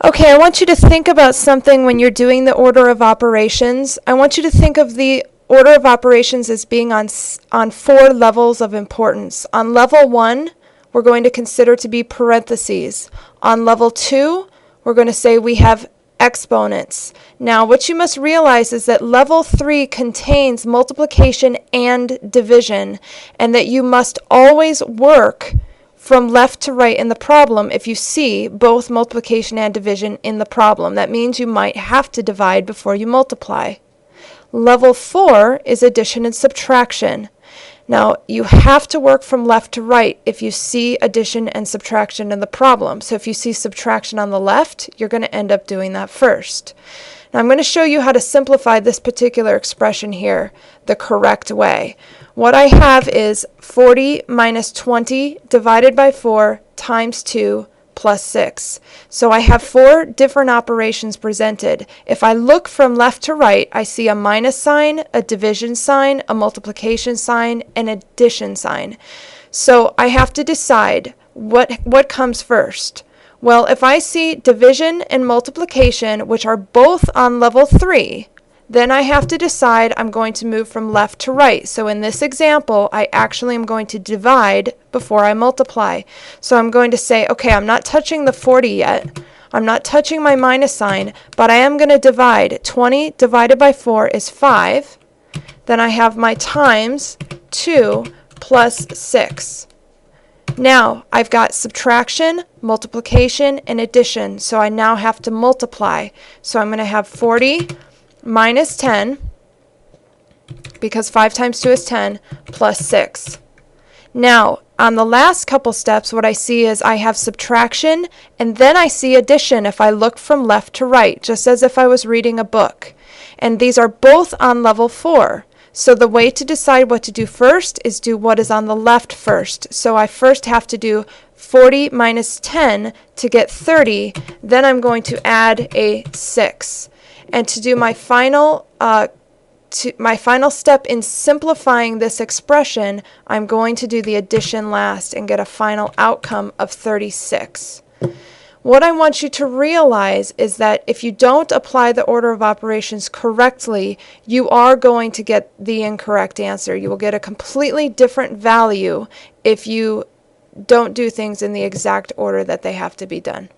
Okay, I want you to think about something when you're doing the order of operations. I want you to think of the order of operations as being on 4 levels of importance. On level 1, we're going to consider to be parentheses. On level 2, we're going to say we have exponents. Now, what you must realize is that level 3 contains multiplication and division, and that you must always work from left to right in the problem if you see both multiplication and division in the problem. That means you might have to divide before you multiply. Level 4 is addition and subtraction. Now, you have to work from left to right if you see addition and subtraction in the problem. So if you see subtraction on the left, you're going to end up doing that first. Now, I'm going to show you how to simplify this particular expression here the correct way. What I have is 40 minus 20 divided by 4 times 2 plus 6. So I have 4 different operations presented. If I look from left to right, I see a minus sign, a division sign, a multiplication sign, and an addition sign. So I have to decide what comes first. Well, if I see division and multiplication, which are both on level 3, then I have to decide I'm going to move from left to right. So in this example, I actually am going to divide before I multiply. So I'm going to say, okay, I'm not touching the 40 yet. I'm not touching my minus sign, but I am going to divide. 20 divided by 4 is 5. Then I have my times 2 plus 6. Now, I've got subtraction, multiplication, and addition. So I now have to multiply. So I'm going to have 40 minus 10, because 5 times 2 is 10, plus 6. Now, on the last couple steps, what I see is I have subtraction, and then I see addition if I look from left to right, just as if I was reading a book. And these are both on level 4. So the way to decide what to do first is do what is on the left first. So I first have to do 40 minus 10 to get 30. Then I'm going to add a 6. And to do my final step in simplifying this expression, I'm going to do the addition last and get a final outcome of 36. What I want you to realize is that if you don't apply the order of operations correctly, you are going to get the incorrect answer. You will get a completely different value if you don't do things in the exact order that they have to be done.